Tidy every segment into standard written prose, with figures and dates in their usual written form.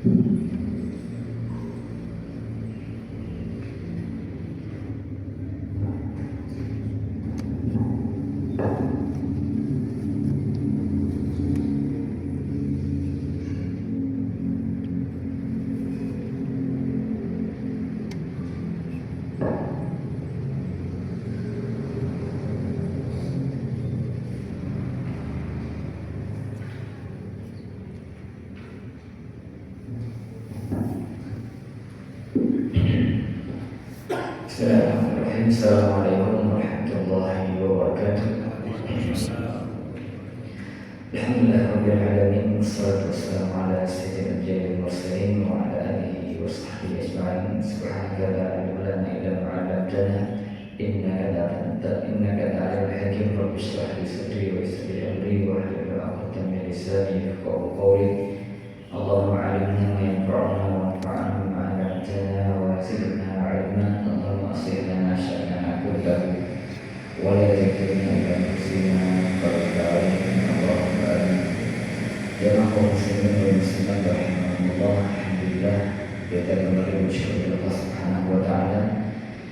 Bismillahirrahmanirrahim. Assalamualaikum warahmatullahi wabarakatuh. Alhamdulillahirabbil alamin. Wassalatu wassalamu ala sayyidil anbiya'i wal mursalin wa ala alihi wa sahbihi ajma'in. Subhanaka la ilma lana illa ma 'allamtana innaka antal hakim. Rabbi shrah li sadri wa yassir li amri wahlul 'uqdatam min lisani yafqahu qawli. Allahumma 'allimna ma yanfa'una wanfa'na bima 'allamtana wa zidna 'ilma. أصلح لنا شأننا كله ولا تكلنا إلى أنفسنا طرفة عين اللهم آمين. Jamaah kaum muslimin dan muslimat rahimahumullah, alhamdulillah kita kembali bersyukur kepada Allah Subhanahu wa taala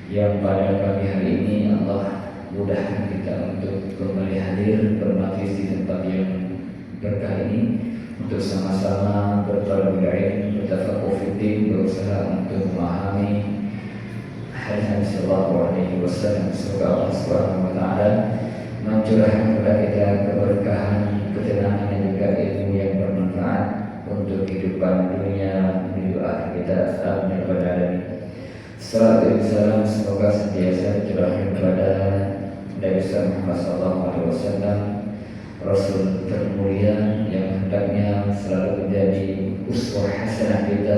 yang pada pagi hari ini Allah mudahkan kita untuk kembali hadir bermajlis di tempat yang berkah ini untuk sama-sama bertolak ilmu, bertafaqquh fiddin, berusaha untuk memahami hadis Sallallahu Alaihi Wasallam. Semoga Allah Subhanahu Wa Taala mencurahkan kepada kita keberkahan, ketenangan dan juga ilmu yang bermanfaat untuk kehidupan dunia menuju akhir kita. Amin ya rabbal alamin. Salatu dan salam semoga senantiasa tercurahkan kepada Nabi Muhammad Sallallahu Alaihi Wasallam, Rasul termulia yang hendaknya selalu menjadi uswah hasanah kita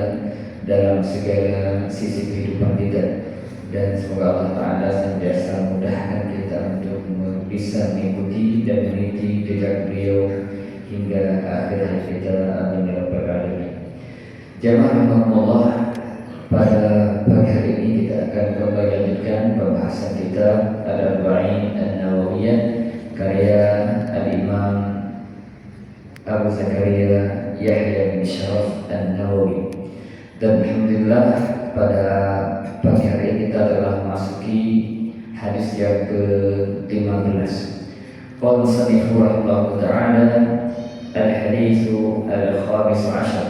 dalam segala sisi kehidupan kita. Dan semoga Allah Ta'ala senantiasa mudahkan kita untuk bisa mengikuti dan meniti jejak beliau hingga akhir hayat kita. Amin ya rabbal alamin. Jamaah rahimahumullah, pada pagi hari ini kita akan kembali lanjutkan pembahasan kita Al-Arba'in An-Nawawiyah karya Al-Imam Abu Zakaria Yahya bin Sharaf An-Nawawi. Dan alhamdulillah pada pagi hari ini kita telah memasuki hadis yang ke-15. Qala musannif rahimahullah ta'ala al-haditsu al-khamis ashar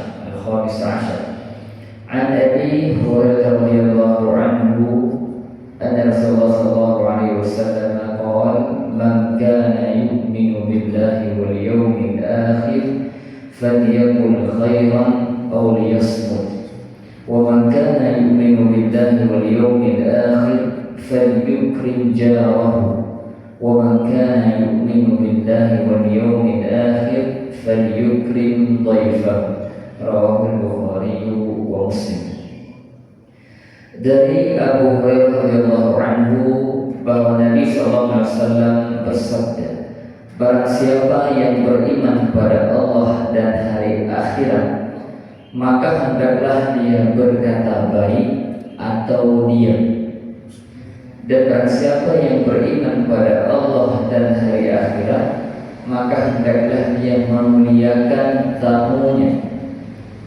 an Abi Hurairah radhiyallahu anhu anna Rasulullah sallallahu alaihi wasallam qala man kana yu'minu billahi wal yawmil akhir falyaqul khairan aw liyasmut. ومن كان يؤمن بالله واليوم الآخر فليكرم جاره ومن كان يؤمن بالله واليوم الآخر فليكرم ضيفه. رواه البخاري ومسلم. Dari Abu Hurairah radhiyallahu anhu bahwa Nabi sallallahu alaihi wasallam bersabda, barang siapa yang beriman kepada Allah dan hari akhirat, maka hendaklah dia berkata baik atau diam. Dan barang siapa yang beriman kepada Allah dan hari akhirat, maka hendaklah dia memuliakan tamunya.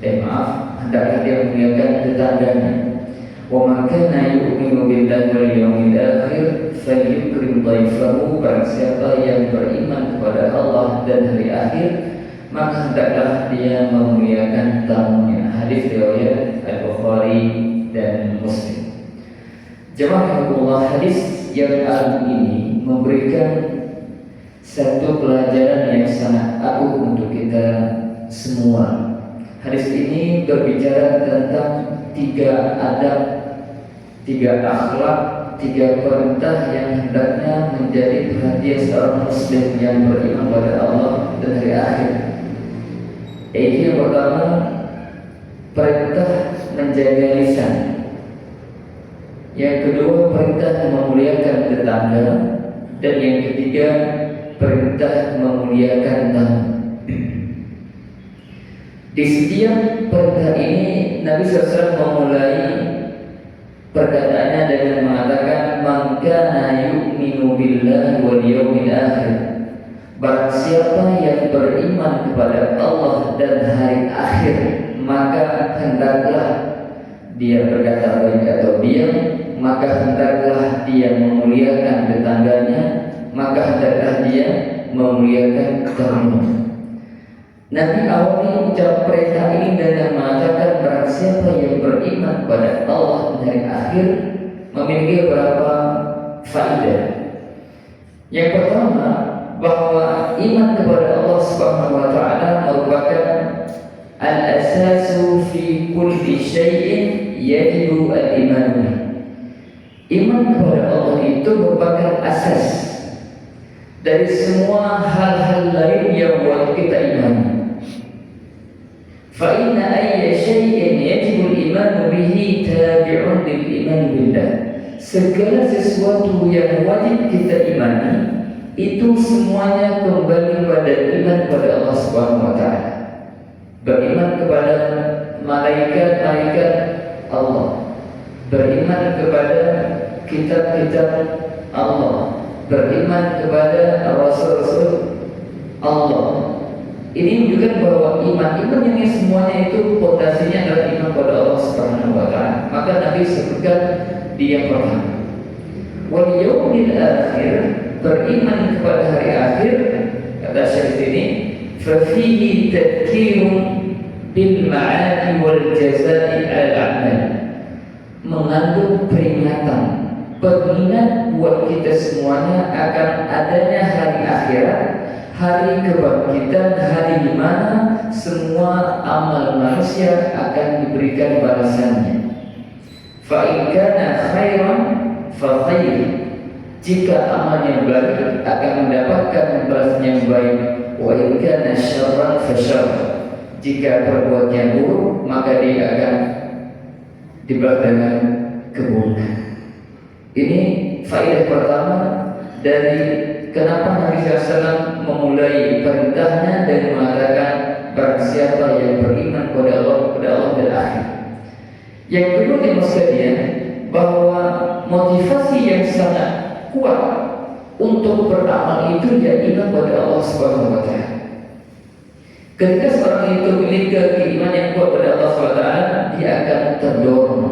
Hendaklah dia memuliakan tetangganya. Wa man kana yu'minu billahi wal yawmil akhir falyukrim dhaifahu. Barang siapa yang beriman kepada Allah dan hari akhir, maka hendaklah dia memuliakan tamunya. Hadis riwayat Al-Bukhari dan Muslim. Jemaah Allah, hadis yang agung ini memberikan satu pelajaran yang sangat agung untuk kita semua. Hadis ini berbicara tentang 3 adab, 3 akhlak, 3 perintah yang hendaknya menjadi perhatian seorang muslim yang beriman kepada Allah dan hari akhir. Yang pertama, perintah menjaga lisan. Yang kedua, perintah memuliakan tetangga. Dan yang ketiga, perintah memuliakan tamu. Di setiap perintah ini Nabi SAW memulai perkataannya dengan mengatakan man kana yu'minu billahi wal yawmil akhir. Barang siapa yang beriman kepada Allah dan hari akhir, maka hendaklah dia berkata baik atau diam, maka hendaklah dia memuliakan tetangganya, maka hendaklah dia memuliakan tamu. Nabi awali ucap perintah ini dengan mengatakan barang siapa yang beriman pada Allah dan hari akhir memiliki beberapa faedah. Yang pertama, bahwa iman kepada Allah Subhanahu wa taala merupakan al-asasu fi kulli syai'in yajibu al-iman. Iman kepada Allah itu merupakan asas dari semua hal-hal lain yang buat kita imani. Fa inna ayya syai'in yajibu al-iman bihi tabi'un lil iman billah. Segala sesuatu yang wajib kita imani itu semuanya kembali pada iman kepada Allah Subhanahu wa taala. Beriman kepada malaikat-malaikat Allah, beriman kepada kitab-kitab Allah, beriman kepada rasul-rasul Allah. Ini menunjukkan bahwa iman ini semuanya itu fondasinya adalah iman kepada Allah Subhanahu wa taala. Maka Nabi sebutkan di yang pertama, wal yaumil akhir, beriman kepada hari akhir, kata syekh ini, fa fihi tadhkirun bil ma'ani wal jazaa'i al-'amal, mengandung peringatan, pengingat buat kita semuanya akan adanya hari akhirat, hari kebangkitan, hari di mana semua amal manusia akan diberikan balasannya. Fa in kana khairan fa khair, jika amalnya baik akan mendapatkan balasan yang baik. Wa in kana syarran fa syarr, jika perbuatannya buruk maka dia akan dibalas dengan keburukan. Ini faedah pertama dari kenapa Nabi SAW memulai perintahnya dan mengatakan barang siapa yang beriman kepada Allah dan akhir. Yang kedua dimaksud sekalian, bahwa motivasi yang sangat kuat untuk beramal itu ya iman pada Allah Subhanahu wa taala. Ketika seorang itu memiliki keimanan yang kuat pada Allah Subhanahu wa taala, dia akan terdorong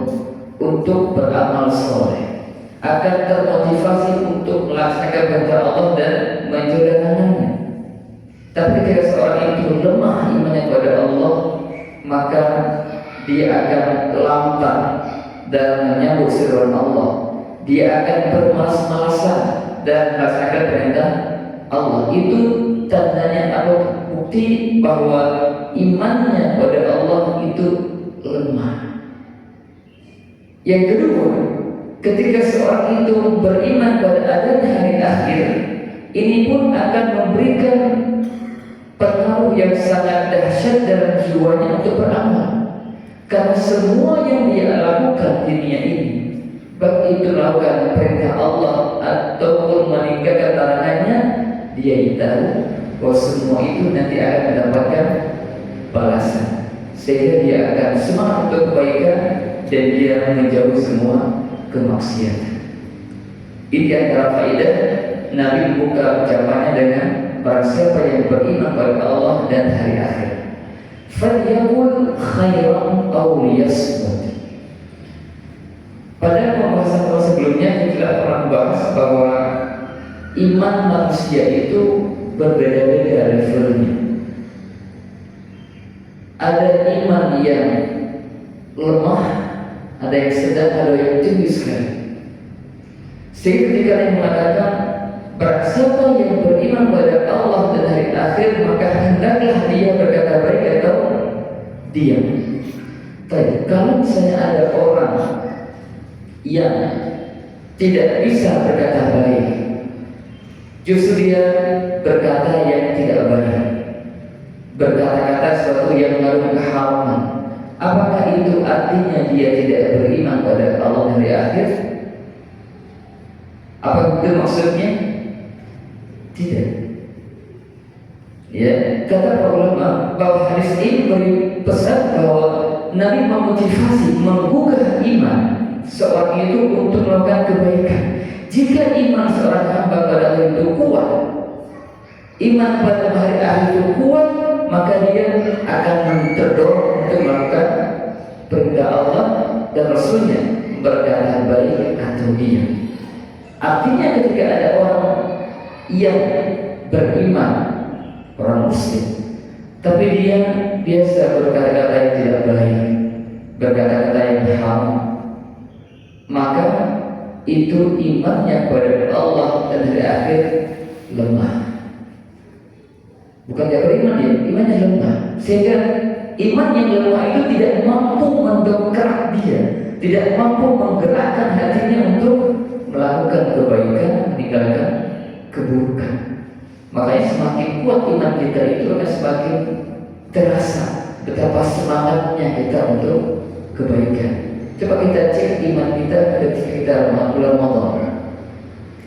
untuk beramal soleh, akan termotivasi untuk melaksanakan perintah Allah dan menjauhi larangannya. Tapi ketika seorang itu lemah imannya kepada Allah, maka dia akan lantang dalam menyambut seruan Allah. Dia akan bermalas-malasan dan melaksanakan perintah Allah. Itu tandanya atau bukti bahwa imannya pada Allah itu lemah. Yang kedua, ketika seorang itu beriman pada adanya hari akhir, ini pun akan memberikan pengaruh yang sangat dahsyat dalam jiwanya untuk beramal. Karena semua yang dia lakukan di dunia ini, baik itu melakukan perintah Allah ataupun meninggalkan larangannya, dia tahu bahwa semua itu nanti akan mendapatkan balasan, sehingga dia akan semangat untuk kebaikan dan dia menjauhi semua kemaksiatan. Ini antara faedah Nabi membuka ucapannya dengan barang siapa yang beriman kepada Allah dan hari akhir, falyaqul khairan aw liyasmut. Pada pembahasan sebelumnya kita pernah membahas bahwa iman manusia itu berbeda-beda levelnya. Ada iman yang lemah, ada yang sedang, ada yang tinggi sekali. Sehingga ketika yang mengatakan barang siapa yang beriman pada Allah dan hari akhir, maka hendaklah dia berkata baik atau diam. Tapi kalau misalnya ada orang yang tidak bisa berkata baik, justru dia berkata yang tidak baik, berkata-kata sesuatu yang mengandung keharaman, apakah itu artinya dia tidak beriman pada Allah dan hari akhir? Apa itu maksudnya? Tidak. Ya, kata para ulama bahwa hadis ini beri pesan bahwa Nabi memotivasi, menggugah iman seorang itu untuk melakukan kebaikan. Jika iman seorang hamba pada hari itu kuat, iman pada hari akhir itu kuat, maka dia akan terdorong untuk melakukan kehendak Allah dan Rasulnya berkata baik atau diam. Artinya ketika ada orang yang beriman, orang muslim, tapi dia biasa berkata-kata yang tidak baik, berkata-kata yang haram, maka itu imannya kepada Allah dan hari akhir lemah. Bukan dia beriman, dia imannya lemah, sehingga iman yang lemah itu tidak mampu mendongkrak dia, tidak mampu menggerakkan hatinya untuk melakukan kebaikan, meninggalkan keburukan. Makanya semakin kuat iman kita itu akan semakin terasa betapa semangatnya kita untuk kebaikan. Coba kita cek iman kita ketika kita bulan Ramadan.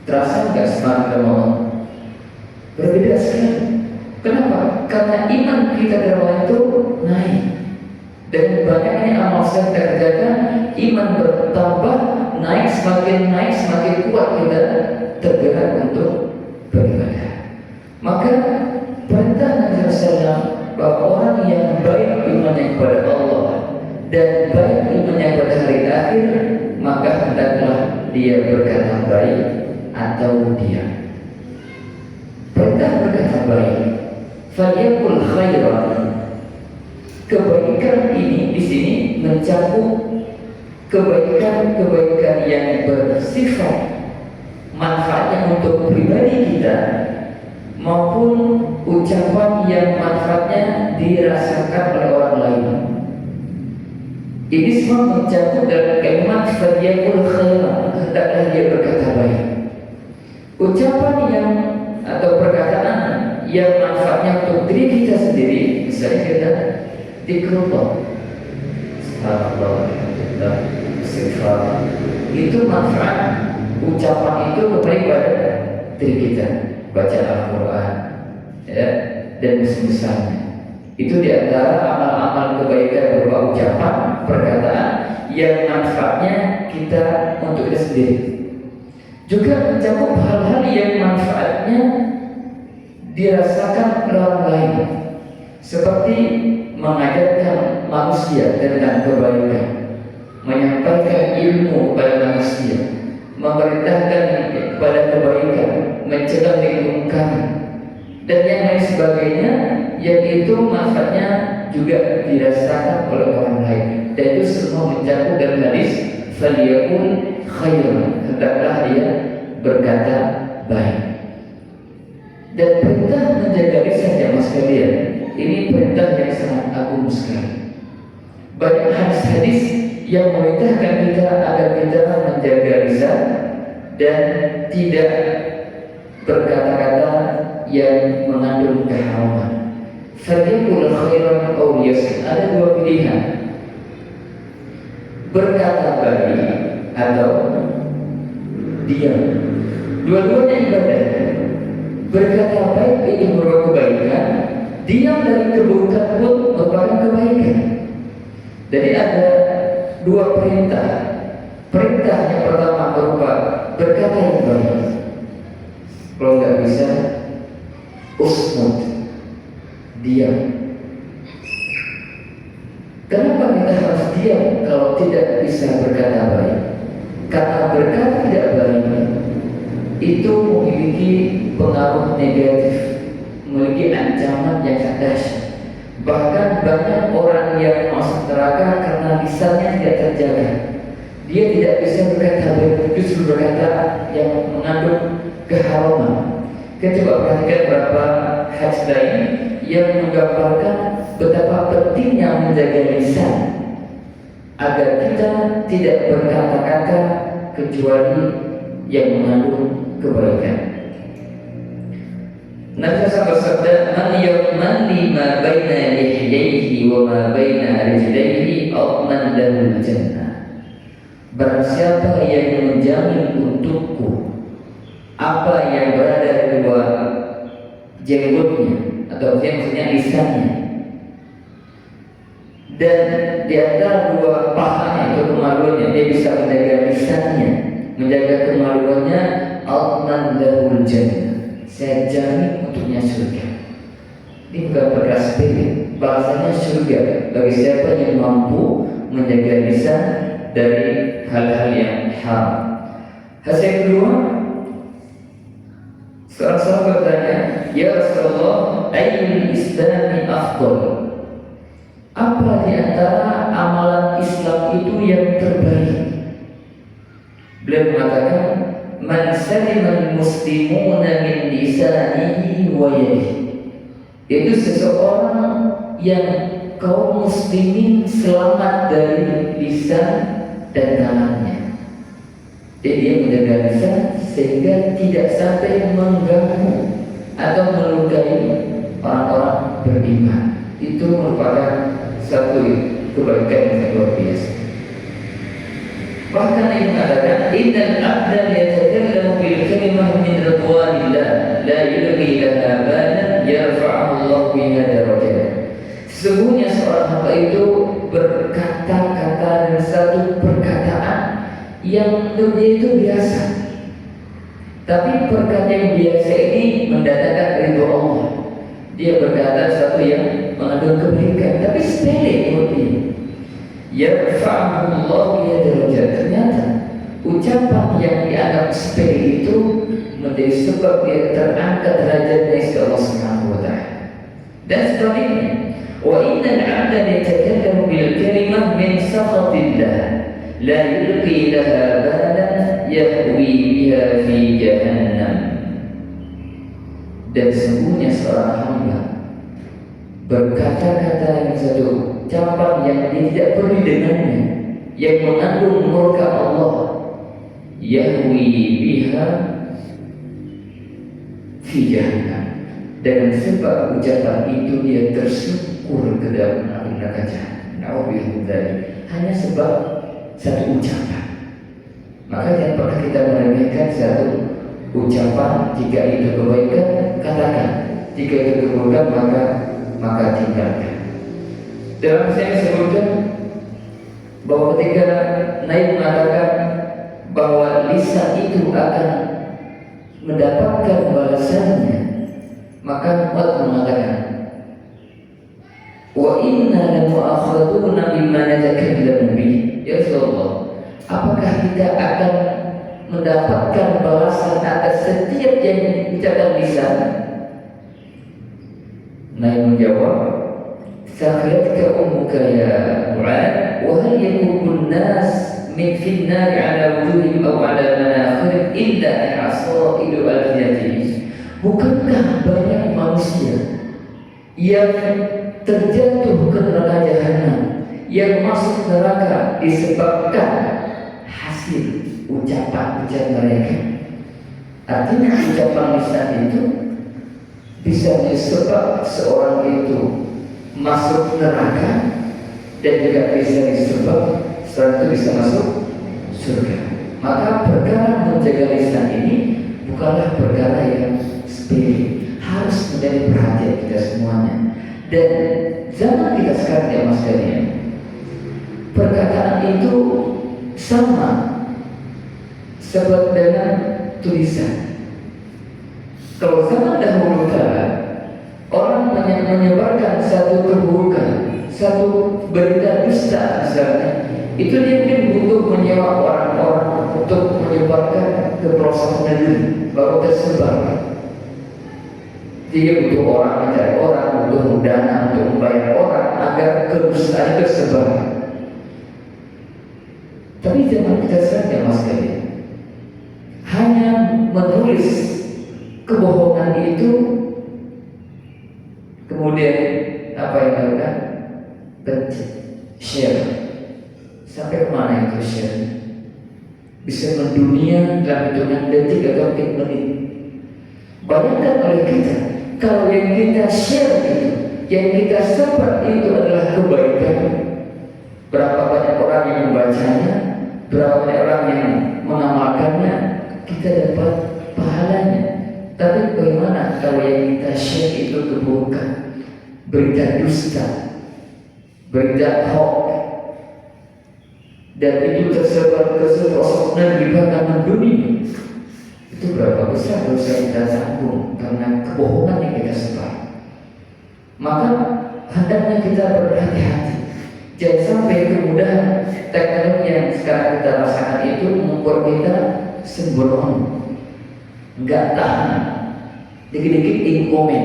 Terasa nggak semangat Ramadan? Berbeda sekali. Kenapa? Karena iman kita di Ramadan itu naik. Dan banyaknya amal yang kita kerjakan, iman bertambah, naik semakin kuat kita tergerak untuk beribadah. Maka perintah Nabi SAW bahwa orang yang baik imannya kepada Allah dan baik imannya kepada hari akhir, maka hendaklah dia berkata baik atau diam. Perintah berkata baik, falyakul khairan. Kebaikan ini di sini mencakup kebaikan-kebaikan yang bersifat manfaatnya untuk pribadi kita maupun ucapan yang manfaatnya dirasakan oleh orang lain. Ini semua mencakup dalam kalimat falyakul khairan, hendaklah dia berkata baik. Ucapan yang atau perkataan yang manfaatnya untuk diri kita sendiri, misalnya kita zikrullah, subhanallah, alhamdulillah, istighfar, itu manfaat ucapan itu kembali pada diri kita, baca Al-Quran, ya, dan misalnya itu diantara amal-amal kebaikan berupa ucapan, perkataan yang manfaatnya kita untuk kita sendiri. Juga mencakup hal-hal yang manfaatnya dirasakan oleh orang lain, seperti mengajarkan manusia tentang kebaikan, menyampaikan ilmu pada manusia, memerintahkan kepada kebaikan, mencegah kemungkaran, dan yang lain sebagainya, yang itu manfaatnya juga dirasakan oleh orang lain. Dan itu semua mencakup dalam hadis falyakul khairan, hendaklah dia berkata baik. Dan perintah menjaga lisan ya mas kalian, ini perintah yang sangat agung sekali. Banyak hadis yang memerintahkan kita agar kita menjaga lisan dan tidak berkata-kata yang mengandung keharaman. Falyakul khairan aw liyasmut. Ada dua pilihan, berkata baik atau diam. Dua-duanya ibadah. Berkata baik ini merupakan kebaikan, diam dari keburukan pun merupakan kebaikan. Jadi ada dua perintah. Perintah yang pertama berupa berkata yang baik. Kalau nggak bisa, usmut, diam. Kenapa kita harus diam kalau tidak bisa berkata baik? Karena berkata tidak baik itu memiliki pengaruh negatif, memiliki ancaman yang sangat dahsyat. Bahkan banyak orang yang masuk neraka karena lisannya tidak terjaga. Dia tidak bisa berkata baik, justru berkata yang mengandung keharaman. Kita coba perhatikan beberapa hadis lain yang menggambarkan betapa pentingnya menjaga lisan agar kita tidak berkata-kata kecuali yang mengandung kebaikan. Nabi SAW bersabda, "Man yaqman lima baina lihyaihi wa ma baina rijlaihi aqman lahu jannah." Barang siapa yang menjamin untukku apa yang berada di dua jenggotnya, atau maksudnya lisannya, dan di antara dua pahanya atau kemaluannya, dia bisa menjaga lisannya, menjaga kemaluannya, aqman lahu jannah, saya jamin untuknya surga. Ini bukan perkara sepele, bahasanya surga bagi siapa yang mampu menjaga lisan dari hal-hal yang haram. Hasil yang kedua, seorang sahabat bertanya, "Ya Rasulullah, ayyul islami afdal?" Apa di antara amalan Islam itu yang terbaik? Beliau mengatakan, "Man salimal muslimuna min lisanihi wa yadihi." Itu seseorang yang kaum muslimin selamat dari lisan dan tangannya. Jadi dia menjaga lisan sehingga tidak sampai mengganggu atau melukai orang-orang beriman. Itu merupakan satu kebaikan yang luar biasa. Bahkan ia mengatakan, "Innal abda yatakallamu bil kalimah min ridwanillah la yulqi laha balan yarfa'uhu Allah biha darajat." Sesungguhnya seorang hamba itu berkata-kata dengan satu perkataan yang menurut dia itu biasa, tapi perkataan yang biasa ini mendatangkan ridho Allah. Dia berkata sesuatu yang mengandung kebaikan, tapi sepele menurut dia. Yarfa'uhu Allah biha darajat. Ternyata ucapan yang dianggap sepele itu menjadi sebab dia terangkat derajatnya di Allah Subhanahu wa taala. Dan sebaliknya, wa innal 'abda yatakallamu bil kalimah min sakhatillah la yulqi laha balan yahwi biha fi jahannam. Dan sesungguhnya seorang hamba berkata-kata yang satu ucapan yang dia tidak peduli dengannya, yang mengandung murka Allah, yahwi biha fi jahannam. Dengan sebab ucapan itu dia tersungkur ke dalam api neraka jahanam. Nauzubillah. Hanya sebab satu ucapan. Maka jangan pernah kita meremehkan satu ucapan. Jika itu kebaikan, katakan. Jika itu keburukan, maka tinggalkan. Dalam saya sebutkan bahwa ketika Nabi mengatakan bahwa lisan itu akan mendapatkan balasannya, maka Muhammad mengatakan, "Wa inna lamu'akhaduna bima natakallamu bihi." Ya Rasulullah, apakah kita akan mendapatkan balasan atas setiap yang diucapkan lisan? Nabi menjawab, "Sakhiyatka ummuka ya Mu'ad, wa hal yakubun nas min finnar ala wujuhim aw ala manakhir illa hasaidu al-yatih." Bukankah banyak manusia yang terjatuh ke neraka jahanam, yang masuk neraka disebabkan hasil ucapan-ucapan mereka? Artinya ucapan lisan itu bisa disebab seorang itu masuk neraka, dan juga bisa disebab seorang itu bisa masuk surga. Maka perkara menjaga lisan ini bukanlah perkara yang sepele, harus menjadi perhatian kita semuanya. Dan zaman kita sekarang ya Mas Daniel, perkataan itu sama seperti dengan tulisan. Kalau zaman dahulu kala orang menyebarkan satu keburukan, satu berita dusta misalnya, itu dia mungkin butuh menyewa orang-orang untuk menyebarkan ke pelosok negeri baru tersebar. Dia butuh orang, mencari orang, butuh dana untuk membayar orang agar kedustaan itu tersebar. Tapi zaman kita sekarang ya Mas Kali, hanya menulis kebohongan itu, kemudian apa yang dilakukan? Share. Sampai kemana itu share? Bisa mendunia dalam hitungan detik atau menit. Bayangkan oleh kita, kalau yang kita share itu, yang kita sebar itu adalah kebaikan, berapa banyak orang yang membacanya, berapa banyak orang yang mengamalkannya, kita dapat pahalanya. Tapi bagaimana kalau yang kita share itu keburukan, berita dusta, berita hoax, dan itu tersebar ke seluruh negeri bahkan mendunia? Itu berapa besar dosa yang kita tanggung karena kebohongan yang kita sebar. Maka hendaknya kita berhati-hati, jangan sampai kemudian mudah-mudahan teknologi yang sekarang kita rasakan itu membuat kita sembrono, nggak tahan, dikit-dikit ingin komen.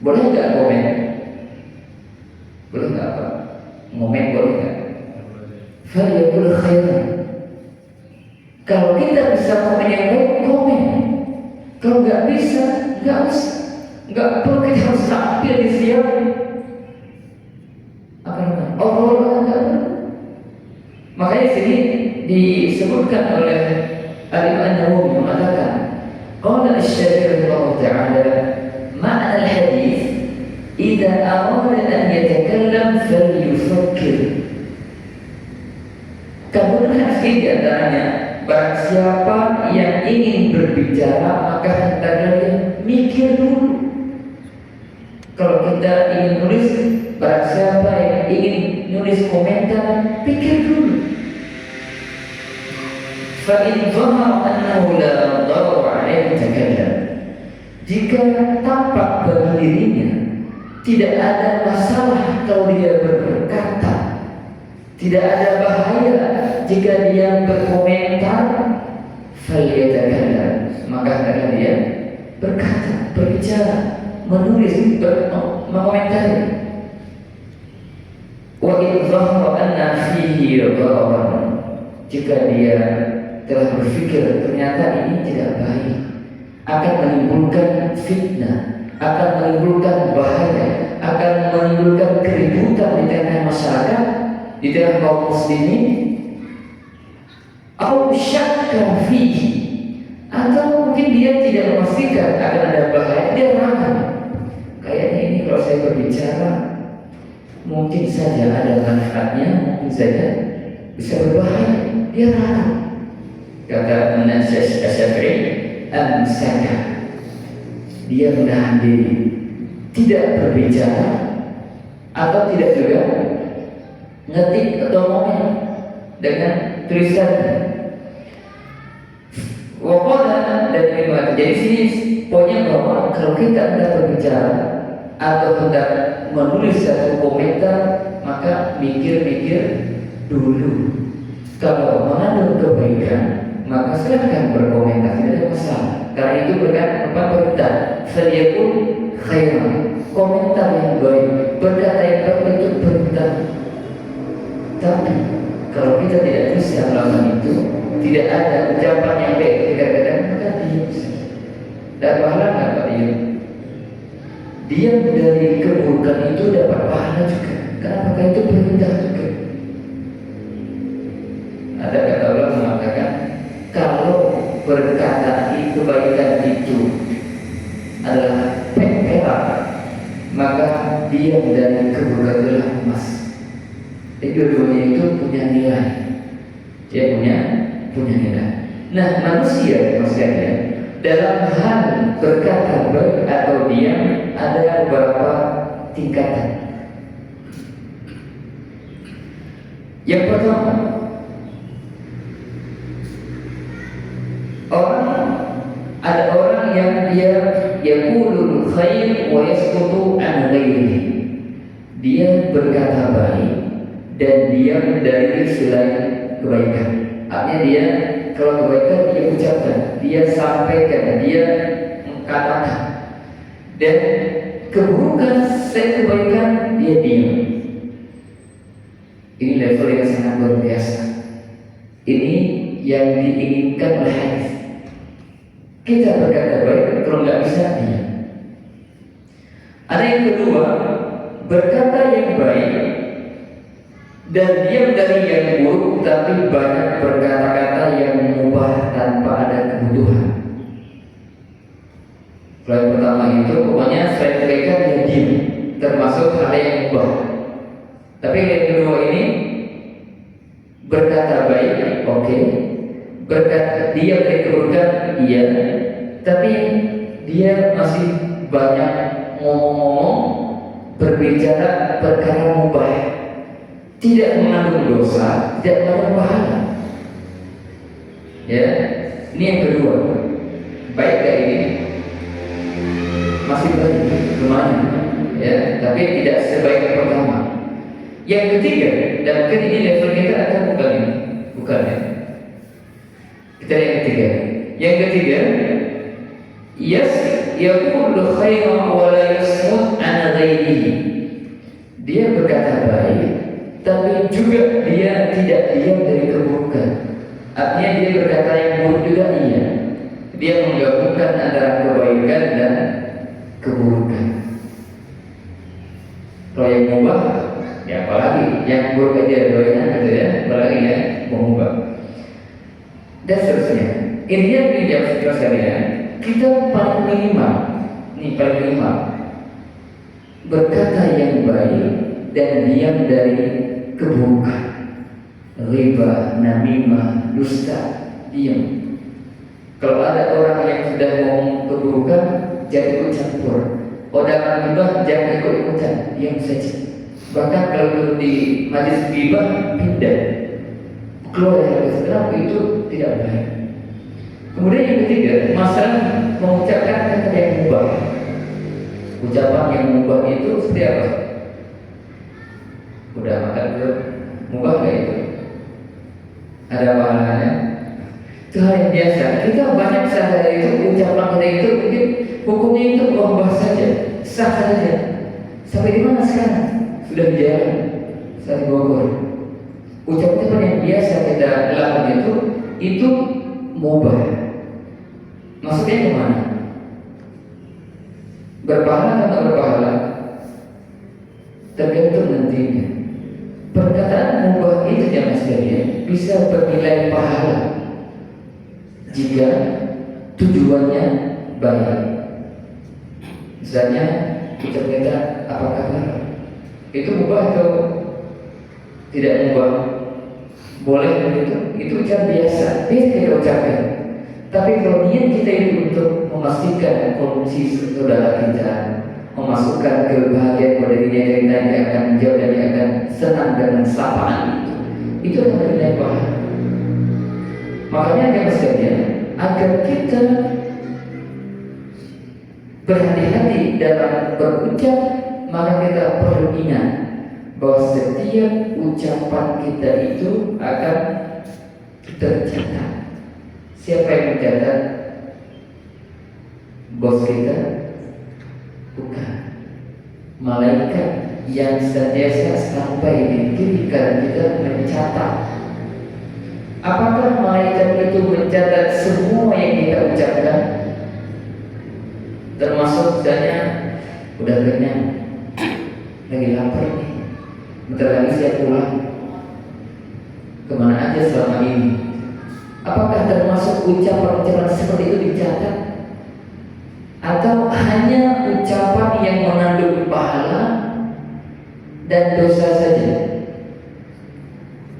Boleh nggak komen? Boleh nggak apa? Ngomen boleh nggak? Falyakul khairan. Kalau kita bisa komen yang baik, komen. Kalau nggak bisa, nggak usah. Nggak perlu kita harus tampil di siang. Apa namanya? Allah nggak perlu. Makanya sini disebutkan oleh Al-Imam An-Nawawi mengatakan, qala asy-Syafi'i rahimahullah ta'ala, ma'na al-hadits idza arada an yatakallam falyufakkir. Kemudian di antaranya, barang siapa yang ingin berbicara maka hendaknya dia mikir dulu. Kalau kita ingin nulis, barang siapa yang ingin nulis komentar, pikir dulu. Fa in dhahara annahu la darara 'alaihi takallam. Jika tampak bagi dirinya tidak ada masalah kalau dia berkata, tidak ada bahaya jika dia berkomentar, falyatakallam, maka hendaknya dia berkata, berbicara, menulis, mengomentari. Wa in dhahara anna fihi dhararan, jika dia telah berpikir ternyata ini tidak baik, akan menimbulkan fitnah, akan menimbulkan bahaya, akan menimbulkan keributan di tengah masyarakat, di tengah kaum muslimin, atau syakka fihi, atau mungkin dia tidak memastikan akan ada bahaya, dia ragu. Kayaknya ini kalau saya berbicara mungkin saja ada manfaatnya, mungkin saja bisa berbahaya, dia ragu. Kata Asy-Syafi'i, amsaka, dia menahan diri, tidak berbicara atau tidak juga ngetik atau ngomong dengan tulisannya. Waqala dan lima. Jadi sini poinnya bahwa kalau kita hendak berbicara atau hendak menulis satu komentar, maka mikir-mikir dulu. Kalau mengandung kebaikan, maka silahkan berkomentar, tidak ada masalah. Karena itu berkata falyakul khairan, komentar yang baik, berkata yang baik itu berkata. Tapi kalau kita tidak bisa melakukan itu, tidak ada ucapan yang baik ketika kadang, maka diam saja. Dan pahala nggak Pak diam? Diam dari keburukan itu dapat pahala juga. Karena itu perintah juga. Ada kata Allah mengatakan, kalau berkata kebaikan itu adalah perak, maka diam dari keburukan adalah emas. Dua-duanya itu punya nilai. Dia punya nilai. Nah, manusia dalam hal berkata baik atau diam ada beberapa tingkatan. Yang pertama, ada orang yang dia yaqulul khair wa yasqutu an ghairihi. Dia berkata baik dan diam dari selain kebaikan. Artinya dia kalau kebaikan dia ucapkan, dia sampaikan, dia katakan. Dan keburukan selain kebaikan dia diam. Ini level yang sangat luar biasa. Ini yang diinginkan oleh hadis. Kita berkata baik, kalau nggak bisa diam. Ada yang kedua, berkata yang baik dan diam dari yang buruk, tapi banyak berkata-kata yang mubah tanpa ada kebutuhan. Kalau yang pertama itu, pokoknya saya kebaikan dia diam, termasuk hal yang mubah. Tapi yang kedua ini berkata baik, oke. Berkata diam dari keburukan, iya. Tapi dia masih banyak ngomong-ngomong, berbicara perkara mubah, tidak mengandung dosa, tidak mengandung pahala. Ya, ini yang kedua. Baik kayak ini, masih baik, lumayan, ya, tapi tidak sebaik yang pertama. Yang ketiga, dan mungkin ini level kita akan bukan ini, bukan ya. Kita yang ketiga. Yang ketiga, yaqulu khairan wa la yasmut an ghairihi. Dia berkata baik, tapi juga dia tidak diam dari keburukan. Artinya dia berkata yang buruk juga iya. Dia menggabungkan antara kebaikan dan keburukan. Kalau yang mubah, ya apalagi yang buruk aja doanya gitu ya, apalagi yang mengubah. Dan seterusnya. Intinya di jam sekalian, kita paling minimal, berkata yang baik dan diam dari keburukan. Riba, namimah, dusta, diam. Kalau ada orang yang sudah ngomong keburukan, jangan ikut campur. Odakan gibah, jangan ikut-ikutan, diam saja. Bahkan kalau di majlis gibah, pindah. Keluar dari Islam itu tidak baik. Kemudian yang ketiga, masalah mengucapkan kata yang mubah. Ucapan yang mubah itu seperti apa? Udah makan belum? Mubah gak itu? Ada pahalanya? Itu hal yang biasa. Kita banyak sadar itu, ucapan kita itu mungkin hukumnya itu mubah saja, sah saja. Sampai di mana sekarang? Sudah berjalan saat di Bogor. Ucapan yang biasa kita lakukan itu mubah. Maksudnya kemana? Berpahala atau berpahala? Tergantung nantinya. Perkataan mubah itu jangan sekalian bisa bernilai pahala jika tujuannya baik. Misalnya kita kata apa kabar? Itu mubah atau tidak mubah? Boleh begitu? Itu ucapan biasa, bisa kita ucapkan. Tapi kalau niat kita itu untuk memastikan kondisi saudara kita, memasukkan kebahagiaan pada dirinya kita yang akan menjauh dan yang akan senang dengan sapaan itu adalah nilai pahala. Makanya yang sekalian, agar kita berhati-hati dalam berucap, maka kita perlu ingat bahwa setiap ucapan kita itu akan tercatat. Siapa yang mencatat? Bos kita? Bukan. Malaikat yang senantiasa sampai di kiri kanan kita mencatat. Apakah malaikat itu mencatat semua yang kita ucapkan? Termasuk misalnya udah kenyang, lagi lapar nih, bentar lagi saya pulang. Kemana aja selama ini? Apakah termasuk ucapan-ucapan seperti itu dicatat? Atau hanya ucapan yang mengandung pahala dan dosa saja?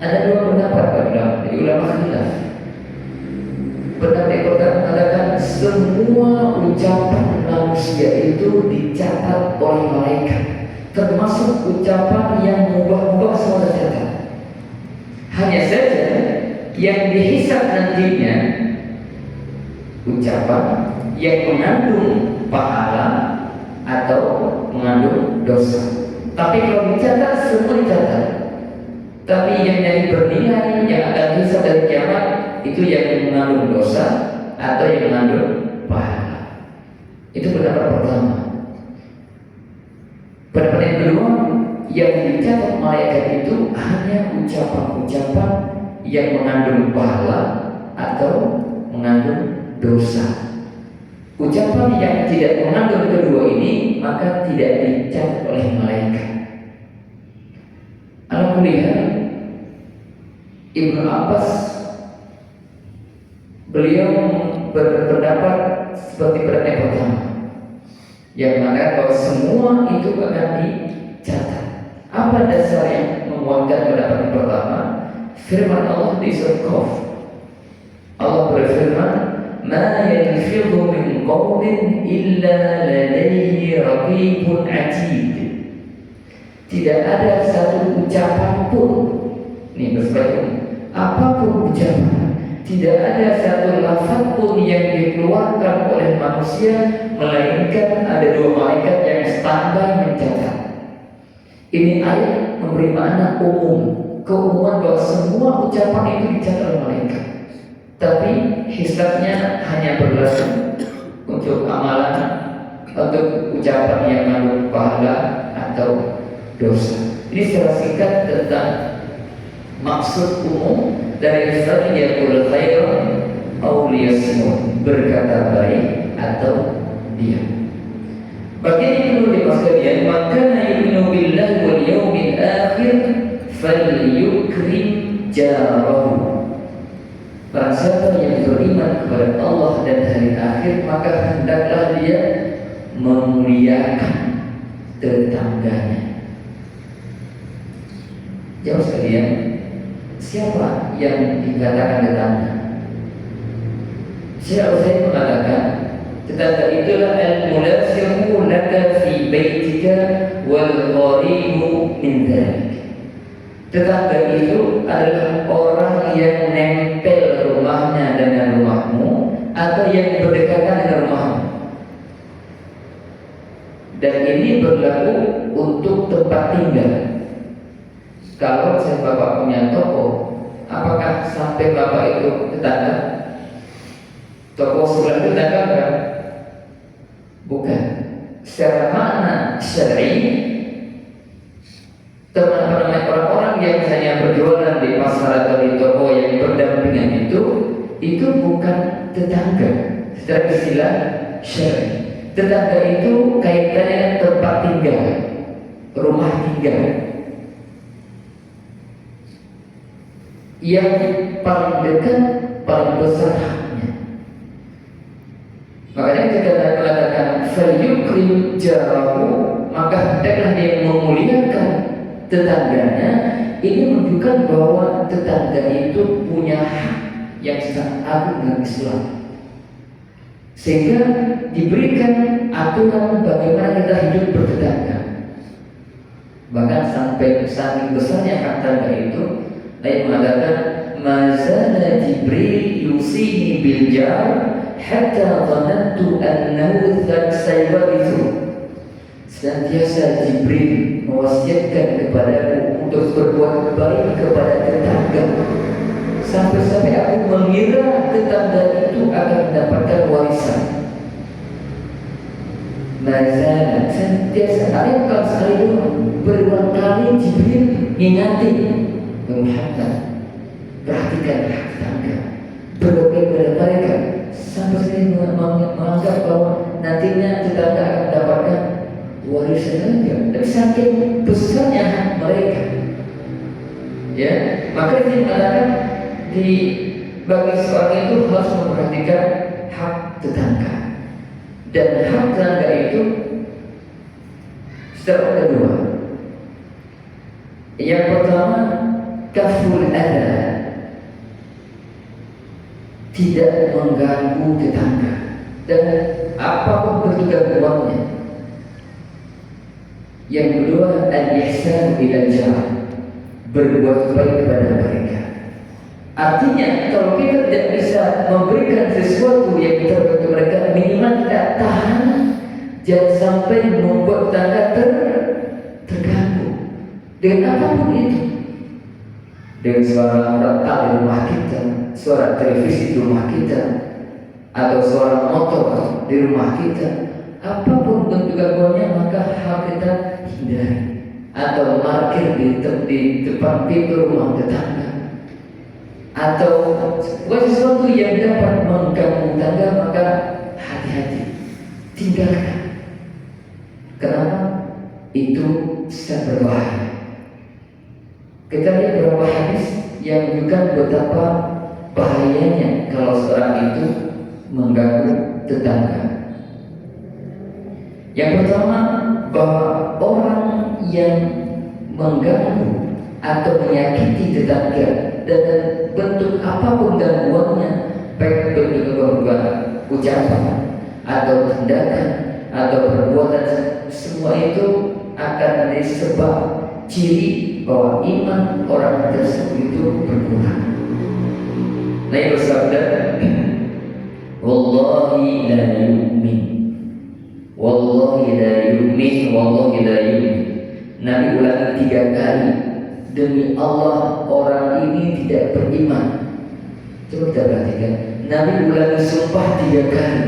Ada dua pendapat pada ulama khilaf. Pendapat yang pertama mengatakan semua ucapan manusia itu dicatat oleh malaikat, termasuk ucapan yang mubah-mubah semua dicatat. Hanya saja yang dihisab nantinya ucapan yang mengandung pahala atau mengandung dosa. Tapi kalau dicatat semua dicatat. Tapi yang jadi bernilai yang akan hisab dari kiamat itu yang mengandung dosa atau yang mengandung pahala. Itu pendapat pertama. Pendapat yang kedua, yang dicatat malaikat itu hanya ucapan-ucapan yang mengandung pahala atau mengandung dosa. Ucapan yang tidak mengandung kedua ini maka tidak dicatat oleh malaikat. Alhamdulillah, Ibnu Abbas beliau berpendapat seperti pendapat yang pertama, yang mengatakan bahwa semua itu akan dicatat. Apa dasar yang menguatkan pendapat yang pertama? Firman Allah di surat Qaf. Allah berfirman, "Ma yalfidhu min qawlin illa ladayhi raqibun 'atid." Tidak ada satu ucapan pun, ini bersebagian, apapun ucapan, tidak ada satu lafaz pun yang dikeluarkan oleh manusia melainkan ada dua malaikat yang standby mencatat. Ini ayat memberi makna umum, keumuman bahwa semua ucapan itu dicatat oleh malaikat. Tapi hisabnya hanya berlaku untuk amalan, untuk ucapan yang mengandung pahala atau dosa. Ini secara singkat tentang maksud umum dari hisab yaqul khairan aw liyasmut, berkata baik atau diam. Bagian yang perlu dimaksudkan, maka yu'minu billahi wal yawmil akhir falyukrim jarahu. Barang siapa yang beriman kepada Allah dan hari akhir, maka hendaklah dia memuliakan tetangganya. Jawab sekalian, siapa yang dikatakan tetangga? Syekh Utsaimin mengatakan, tetangga itulah al-mulasimu laka fi baitika wal qaribu min dzalik. Tetangga itu adalah orang yang nempel rumahnya dengan rumahmu atau yang berdekatan dengan rumahmu. Dan ini berlaku untuk tempat tinggal. Kalau saya bapak punya toko, apakah sampai bapak itu tetangga? Toko sebelah itu tetangga kan? Bukan. Secara makna syar'i, teman-teman orang-orang yang hanya berjualan di pasar atau di toko yang berdampingan itu bukan tetangga. Secara istilah syar'i, tetangga itu kaitannya dengan tempat tinggal, rumah tinggal. Yang paling dekat, paling besar haknya. Makanya ketika Nabi mengatakan falyukrim jarahu, maka hendaklah dia memuliakan tetangganya. Ini menunjukkan bahwa tetangga itu punya hak yang sangat agung dalam Islam, sehingga diberikan aturan bagaimana kita hidup bertetangga. Bahkan sampai saking besarnya hak tetangga itu, Nabi mengatakan mazala Jibril yusini bil jar hatta dhanantu annahu sayawithu. Senantiasa Jibril mewasiatkan kepadaku untuk berbuat baik kepada tetangga, sampai-sampai aku mengira tetangga itu akan mendapatkan warisan. Mazala, senantiasa, ada bukan sekali doang, berulang kali Jibril ingatin Muhammad, perhatikan hak tetangga, berbagai kepada mereka, sampai saya menganggap bahwa nantinya tetangga akan mendapatkan warisan saja. Tapi saking besarnya hak mereka, ya, maka ini mengatakan di bagi seorang itu harus memperhatikan hak tetangga. Dan hak tetangga itu secara kedua, yang pertama kaful adha, tidak mengganggu tetangga dan apapun bentuk gangguannya. Yang kedua al-ihsan ila jar, berbuat baik kepada mereka. Artinya kalau kita tidak bisa memberikan sesuatu yang kita berikan kepada mereka, minimal kita tahan, jangan sampai membuat tetangga terganggu dengan apapun itu. Dengan suara retak di rumah kita, suara televisi di rumah kita, atau suara motor di rumah kita, apapun bentuk gangguannya, maka hak kita hindari. Atau parkir di depan pintu rumah tetangga, atau sesuatu yang dapat mengganggu tetangga, maka hati-hati, tinggalkan. Kenapa? Itu sangat berbahaya. Kita lihat beberapa hadis yang menunjukkan betapa bahayanya kalau seorang itu mengganggu tetangga. Yang pertama, bahwa orang yang mengganggu atau menyakiti tetangga dan bentuk apapun gangguannya, baik bentuk gangguan ucapan atau tindakan atau perbuatan, semua itu akan menjadi sebab ciri bahwa iman orang tersebut itu berkurang. Nabi bersabda, wallahi la yu'min, wallahi la yu'min, wallahi la yu'min. Nabi ulangi 3 kali demi Allah orang ini tidak beriman. Coba kita perhatikan, Nabi ulangi sumpah 3 kali,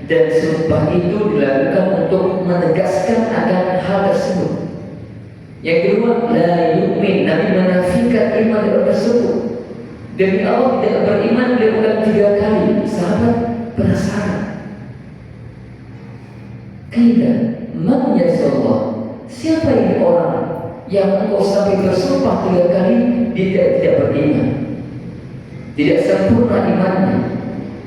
dan sumpah itu dilakukan untuk menegaskan akan hal tersebut. Yang kedua, la yu'min, Nabi menafikan iman tersebut. Demi Allah tidak beriman, beliau ulang 3 kali. Sahabat penasaran, kaidah man yasallah, siapa ini orang yang engkau sampai bersumpah 3 kali dia tidak beriman, tidak sempurna imannya?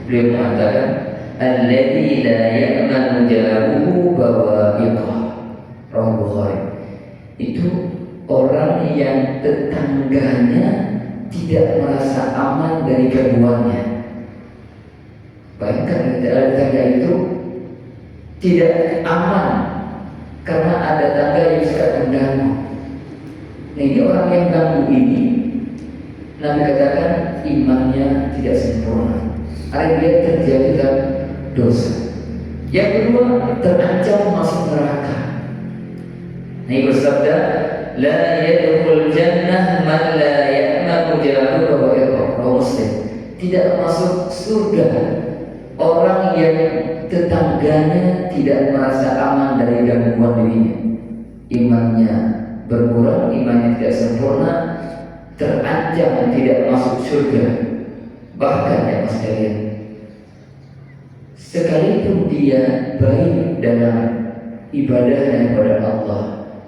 Beliau mengatakan, alladzi la ya'manu jaruhu bawa'iqah, rawahu Bukhari. Itu orang yang tetangganya tidak merasa aman dari gangguannya. Bayangkan tetangga itu tidak aman karena ada tangga yang suka mengganggu. Nah, ini orang yang ganggu ini, Nabi katakan imannya tidak sempurna. Artinya dia terjadi dalam dosa. Yang kedua, terancam masuk neraka. Nabi bersabda, la yadkhul jannah man la ya'manu jaruhu wa yaqrabu Muslim. Tidak masuk surga orang yang tetangganya tidak merasa aman dari gangguan dirinya. Imannya berkurang, imannya tidak sempurna, terancam tidak masuk surga. Bahkan ya mas kalian, sekalipun dia baik dalam ibadahnya kepada Allah,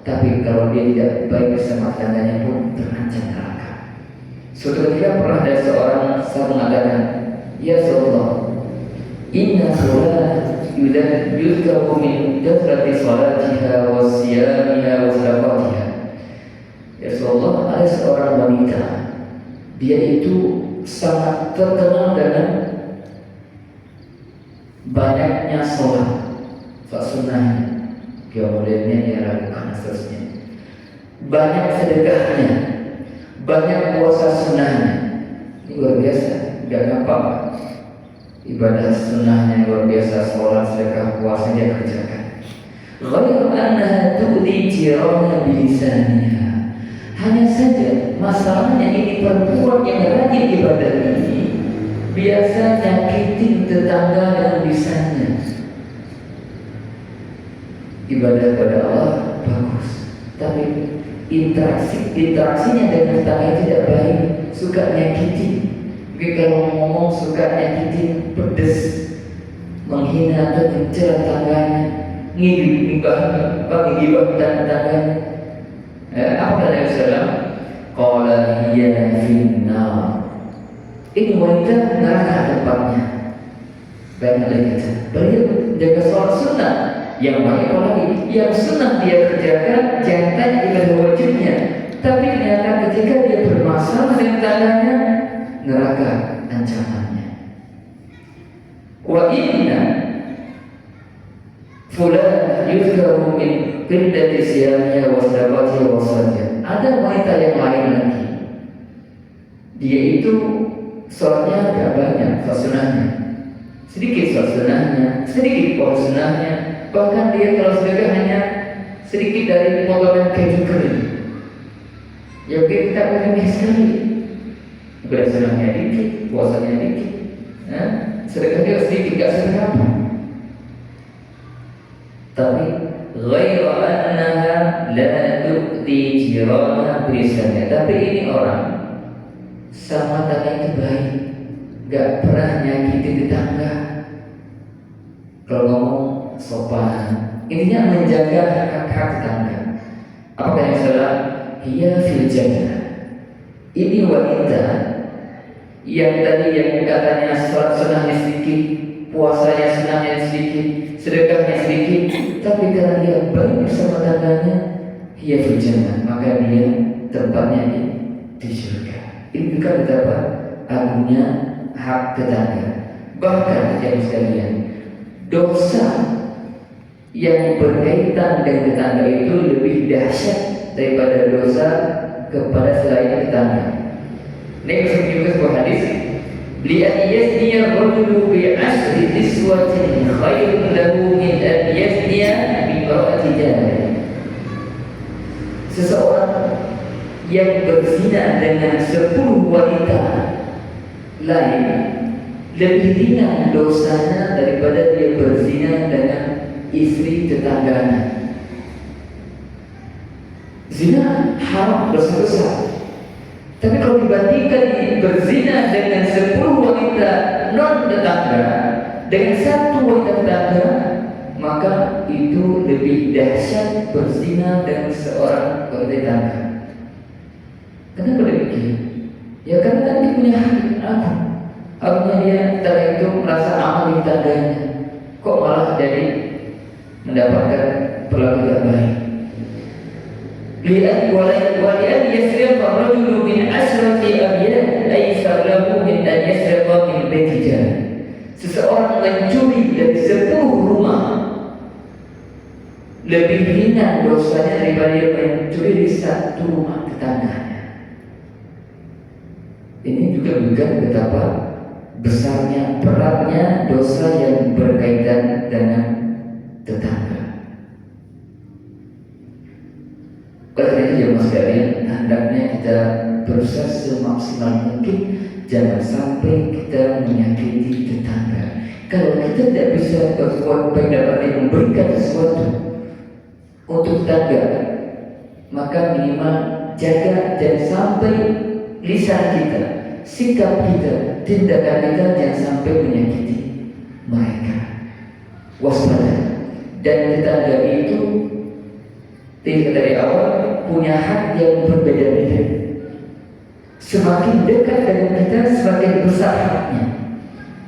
tapi kalau dia tidak baik bersama tetangganya pun terancam neraka. Suatu ketika pernah ada seorang sahabat mengatakan, ya Rasulullah, inna sholat yudhkaru min kathrati sholatiha wa siyamiha wa sadaqatiha. Ya Rasulullah, ada seorang wanita, dia itu sangat terkenal dengan banyaknya sholat, sunnahnya, kemudiannya dia lakukan seterusnya. Banyak sedekahnya, banyak puasa sunnahnya. Ini luar biasa, tidak gampang. Ibadah sunnahnya luar biasa, sholat, sedekah, puasa dia kerjakan. Ghairu annaha tu'dhi jirana bilisaniha. Hanya saja masalahnya ini perempuan yang rajin ibadah ini biasa nyakitin tetangga dengan lisannya. Ibadah kepada Allah bagus, tapi interaksinya dengan tetangga tidak baik, suka nyakitin. Mungkin kalau ngomong suka nyakitin, pedes, menghina atau mencela tetangganya, ngibah tetangganya. Apa kata Rasulullah? Qala hiya finnar. Ini wanita neraka tempatnya. Banyak lagi kata, beliau jaga sholat sunnah. Yang banyak lagi, yang sunnah dia kerjakan, jangan ibadah wajibnya. Tapi ternyata ketika dia bermasalah dengan tangannya, neraka ancamannya. Wa inna fulan yuzkaru min qillati siyamiha wa sadaqatiha wa salatiha. Ada wanita yang lain lagi, dia itu sholatnya agak banyak, sholat sunnahnya sedikit, sholat sunnahnya sedikit, puasa sunnahnya. Bahkan dia kalau sedekah hanya sedikit dari potongan keju kering. Ya kita remeh sekali. Ibadah sunnahnya dikit, puasanya dikit, sedekah dia sedikit, gak sedekah apa. Tapi ghairu annaha la tu'ti jirana bilisaniha. Tapi ini orang sama tangga itu baik, gak pernah nyakiti tetangga. Kalau ngomong sopan, intinya menjaga hak-hak tetangga. Apa yang salah? Hiya fil jannah. Ini wanita yang tadi yang katanya sholat sunnahnya sedikit, puasanya sunnahnya sedikit, sedekahnya sedikit, tapi karena dia baik bersama tangganya, hiya fil jannah, maka dia tempatnya di surga. Ini bukan betapa agungnya hak tetangga. Bahkan yang sekalian, dosa yang berkaitan dengan tetangga itu lebih dahsyat daripada dosa kepada selain tetangga. Ini bisa juga sebuah hadis, li'an yasniya rajulu bi'ashri niswatin khairun lahu min an yasniya bi imra'ati jahil. Seseorang yang berzina dengan 10 wanita lain lebih ringan dosanya daripada dia berzina dengan istri tetangganya. Zina haram, dosa besar. Tapi kalau dibandingkan berzina dengan 10 wanita non tetangga dengan 1 wanita tetangga, maka itu lebih dahsyat berzina dengan seorang wanita tetangga. Kenapa demikian? Ya karena dia punya hak aku. Harusnya dia setelah itu merasa aman di tetangganya. Kok malah jadi mendapatkan perlakuan tidak baik? Lihat walian yasriq ar-rajulu min asrati abyan aysar lahu min an yasriqa min baitija. Seseorang mencuri dari 10 rumah lebih ringan dosanya daripada dia mencuri di 1 rumah tetangganya. Ini juga bukan betapa besarnya, beratnya dosa yang berkaitan dengan tetangga. Oleh itu jemaah sekalian, hendaknya kita berusaha semaksimal mungkin jangan sampai kita menyakiti tetangga. Kalau kita tidak bisa berbuat baik dapat memberikan sesuatu untuk tetangga, maka minimal jaga jangan sampai lisan kita, sikap kita, tindakan kita jangan sampai menyakiti mereka. Waspada. Dan tetangga itu dari awal punya hak yang berbeda-beda. Semakin dekat dengan kita, semakin besar haknya.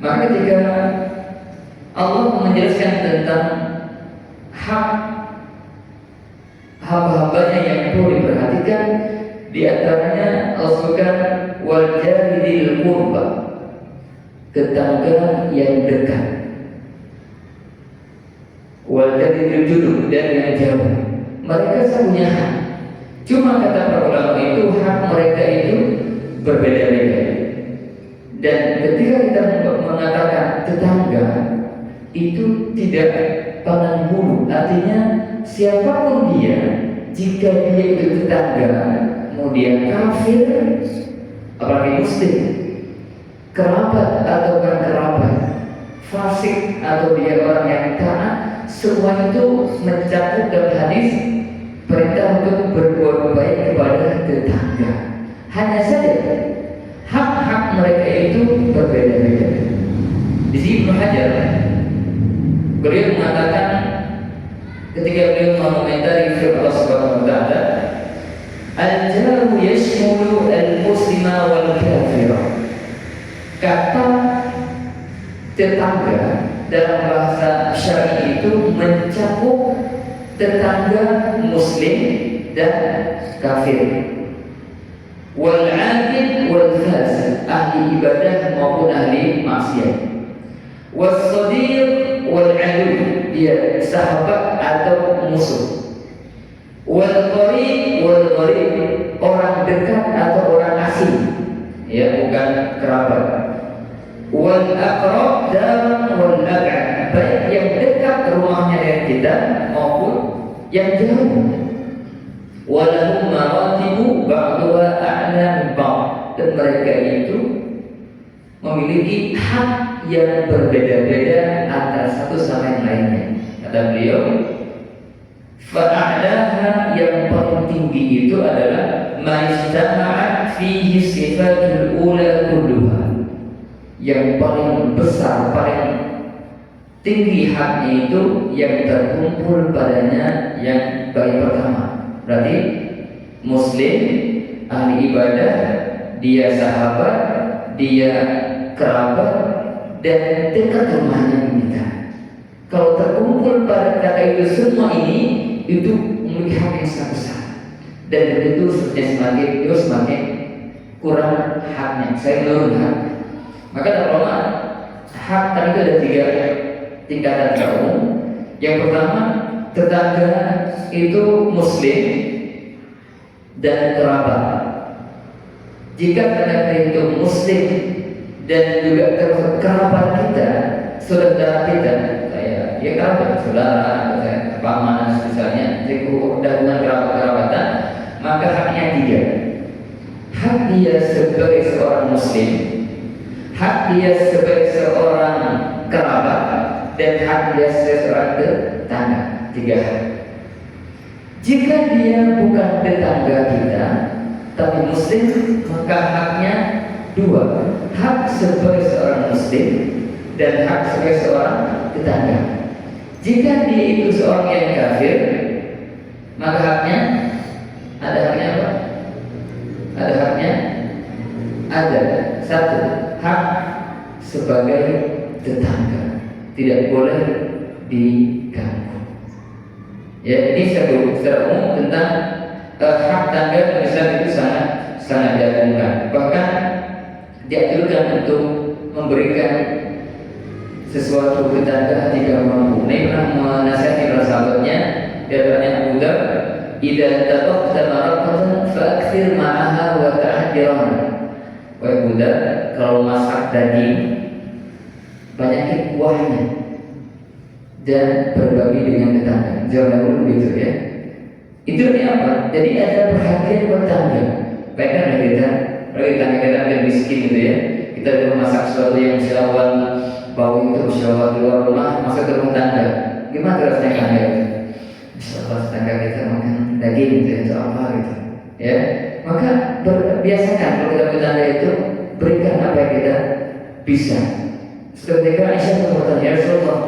Maka ketika Allah menjelaskan tentang hak hamba-hambanya yang perlu diperhatikan, di antaranya Allah sebutkan wal jari dzil qurba, tetangga yang dekat, wal jari dzil junub, dan yang jauh. Mereka punya hak. Cuma kata para ulama itu hak mereka itu berbeda-beda. Dan ketika kita mengatakan tetangga itu tidak pandang bulu, artinya siapapun dia, jika dia itu tetangga, mau dia kafir, apalagi muslim, kerabat atau bukan kerabat, fasik atau dia orang yang taat, semua itu mencakup dalam hadis perintah untuk berbuat baik kepada tetangga. Hanya saja hak-hak mereka itu berbeda-beda. Di sini Ibnu Hajar beliau mengatakan ketika beliau mengomentari firman Allah Subhanahu wa taala, al-jaru yashmulu al-muslima wal kafira. Kata tetangga dalam bahasa syar'i itu mencakup tetangga muslim dan kafir, wal abid wal fasik, ahli ibadah maupun ahli maksiat, was sadiq wal adu, dia sahabat atau musuh, wal qarib wal gharib, orang dekat atau orang asing, ya bukan kerabat, wal aqrab dan wal ab'ad, baik yang dekat rumahnya dengan kita maupun yang jauh. Walahum maratibu ba'duha a'la min ba'd, dan mereka itu memiliki hak yang berbeda-beda antara satu sama yang lainnya. Kata beliau, fa'a'laha, yang paling tinggi itu adalah ma istama'at fihi sifatul ula kulluha, yang paling besar, paling tinggi haknya itu yang terkumpul padanya yang baik pertama. Berarti muslim, ahli ibadah, dia sahabat, dia kerabat, dan dekat rumahnya kita. Kalau terkumpul pada kata itu semua ini, itu memiliki hak yang sangat besar. Dan begitu semakin kurang haknya, saya menurun hak. Maka ulama hak tadi itu ada 3 tingkatan umum. Yang pertama, tetangga itu muslim dan kerabat. Jika tetangga itu muslim dan juga kerabat kita, saudara kita, kayak ya kerabat, saudara, paman misalnya, hubungan kerabat-kerabatan, maka haknya 3. hak dia sebagai seorang muslim, hak dia sebagai seorang kerabat, dan hak dia sebagai seorang tetangga. 3 hak. Jika dia bukan tetangga kita tapi muslim, maka haknya 2, hak sebagai seorang muslim dan hak sebagai seorang tetangga. Jika dia itu seorang yang kafir, maka haknya ada haknya apa? Ada haknya ada 1, hak sebagai tetangga, tidak boleh diganggu. Ya, ini secara umum tentang hak tangga dalam Islam itu sangat diagungkan. Bahkan dianjurkan untuk memberikan sesuatu ke tetangga jika mampu. Nabi pernah menasihati para sahabatnya, diantaranya Abu Dzar, "Idza tabaqta maraqatan fa'akthir ma'aha wa ta'hadiran." Wahai Abu Dzar, kalau masak daging, banyakin kuahnya dan berbagi dengan tetangga. Jangan dulu begitu ya. Itu artinya apa? Jadi ada perhatian tetangga. Baiklah kita, kalau tetangga kita ada miskin gitu ya, kita mau masak sesuatu yang syawal, bau itu syawal di luar rumah, masuk ke rumah tangga. Gimana rasanya tangga itu? Insyaallah tetangga kita makan daging gitu, itu apa gitu, ya. Maka biasakan kalau kita bertanya itu, berikan apa yang kita bisa. Ketika Aisyah bertanya, "Ya Rasulullah,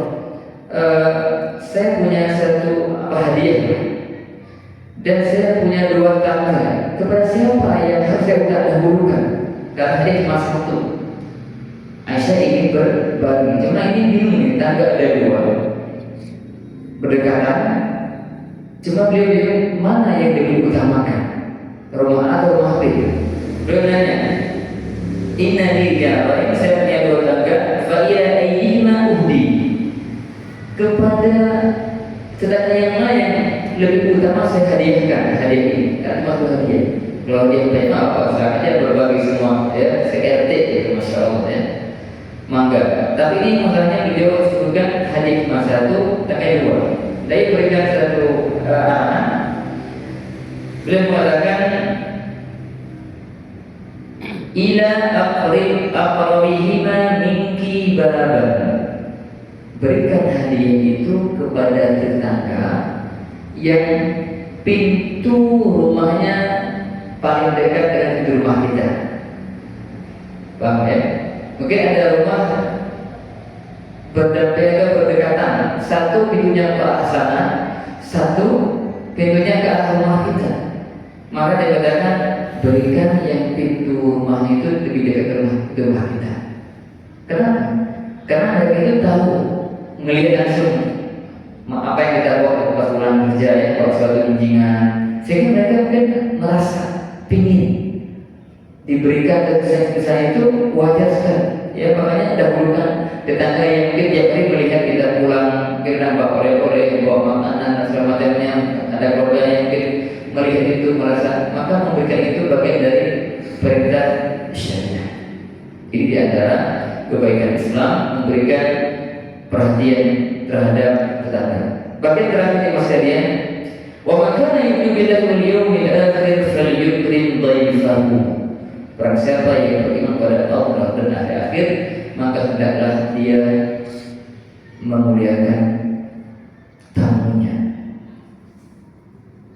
saya punya satu hadiah dan saya punya 2 tangga. Kepada siapa yang harus saya dahulukan? Karena hadiah cuma 1." Aisyah ingin berbagi, cuma ini bingung nih, tangga ada 2 berdekatan. Cuma beliau bingung mana yang lebih utamakan, rumah A atau rumah B. Beliau nanya, "Inna liya, ini saya punya 2 tangga, fa ila ayyihima uhdi." Kepada tetangga yang lain lebih utama saya hadiahkan hadiah ini, karena waktu hadiah. Kalau dia punya apa, saja berbagi semua, ya, se-RT itu, masya Allah ya, mangga. Tapi ini makanya beliau sebutkan hadiah cuma 1, tangga 2. Tapi berikan satu anak. Beliau mengatakan, "Ila aqrabihima minki baban." Berikan hadiah itu kepada tetangga yang pintu rumahnya paling dekat dengan pintu rumah kita. Paham ya? Mungkin ada rumah berdekatan, 1 pintunya ke arah sana, 1 pintunya ke arah rumah kita. Maka dikatakan berikan yang pintu rumahnya itu lebih dekat ke rumah kita. Kenapa? Karena mereka itu tahu, ngelihat langsung apa yang kita buat pas pulang kerja ya, kalau suatu kunjungan, sehingga mereka mungkin merasa pingin diberikan kesan itu wajar sekali. Ya, makanya dahulukan tetangga yang mungkin tiap hari melihat kita pulang, mungkin nambah oleh-oleh, bawa makanan dan segala macamnya, ada keluarga yang mungkin melihat itu merasa, maka memberikan itu bagian dari perintah syariah. Ini diantara kebaikan Islam, memberikan perhatian terhadap tetangga. Bagian terakhir Mas Hadian, wa man kana yu'minu billahi wal yawmil akhir falyukrim dhayfahu. Barang siapa yang beriman pada Allah dan hari akhir, maka hendaklah dia memuliakan tamunya.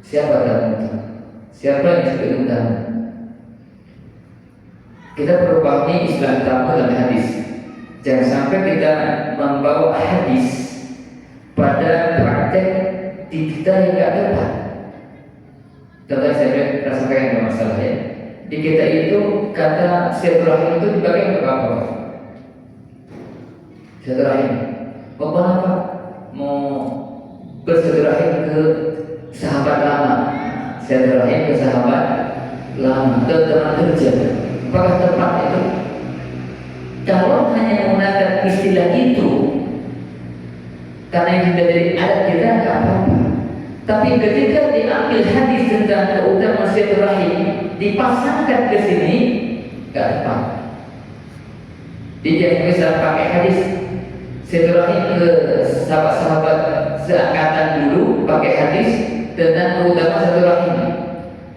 Siapa tamu? Siapa yang disebut tamu? Kita perlu pahami Islam tamu dalam hadis. Jangan sampai kita membawa hadis pada praktek di kita yang tidak tepat. Contohnya saya sampaikan masalah ya. Di kita itu kata silaturahim itu dipakai untuk apa? Silaturahim. Apa? Mau bersilaturahim ke sahabat lama, silaturahim ke sahabat lama, ke teman kerja. Apakah tepat itu? Kalau hanya menggunakan istilah itu, karena itu sudah jadi adat kita, nggak apa-apa. Tapi ketika diambil hadis tentang keutamaan silaturahim, dipasangkan ke sini, nggak tepat. Dia bisa pakai hadis silaturahim ke sahabat-sahabat seangkatan dulu, pakai hadis tentang keutamaan silaturahim,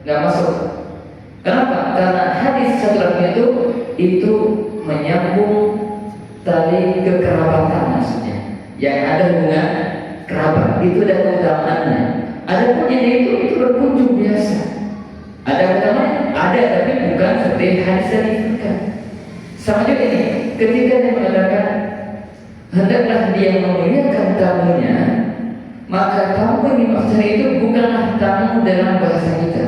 nggak masuk. Kenapa? Karena hadis silaturahmi itu menyambung tali kekerabatan maksudnya. Yang ada hubungan kerabat itu ada keutamaannya. Ada pun yang itu berkunjung biasa. Ada utamanya? Ada, tapi bukan seperti hadis yang disebutkan. Sama juga ini, ketika dia mengatakan hendaklah dia memuliakan tamunya, maka tamu yang dimaksudkan itu bukanlah tamu dalam bahasa kita.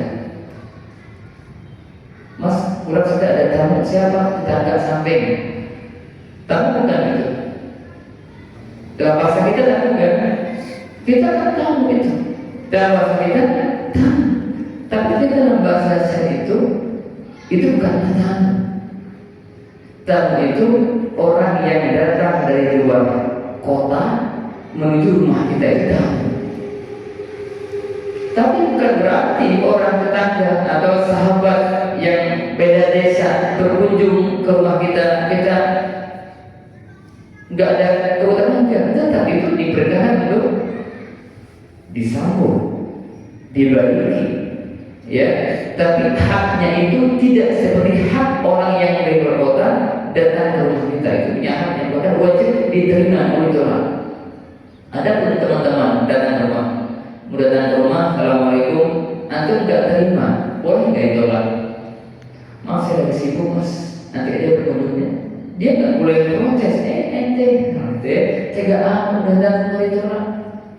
Mas, kurang sudah ada tamu siapa? Kita angkat samping. Tamu bukan itu. Dalam bahasa kita tamu kan? Kita kan tamu itu. Dalam bahasa kita tamu. Tapi dalam bahasa saya itu bukan tamu. Tamu itu orang yang datang dari luar kota menuju rumah kita itu tamu. Tapi bukan berarti orang tetangga atau sahabat yang beda desa berkunjung ke rumah kita nggak ada keutamaan, tetapi itu diperintahkan untuk disambut, dibagi, ya. Tapi haknya itu tidak seperti hak orang yang dari luar kota datang ke rumah kita, itu punya hak yang bahkan wajib diterima oleh Tuhan. Ada pun teman-teman datang ke rumah, mau datang ke rumah, assalamualaikum, antum nggak terima, boleh nggak ditolak? Maaf saya lagi sibuk mas, nanti aja berkunjungnya. Dia nggak boleh protes, ente tega amat datang ke ditolak,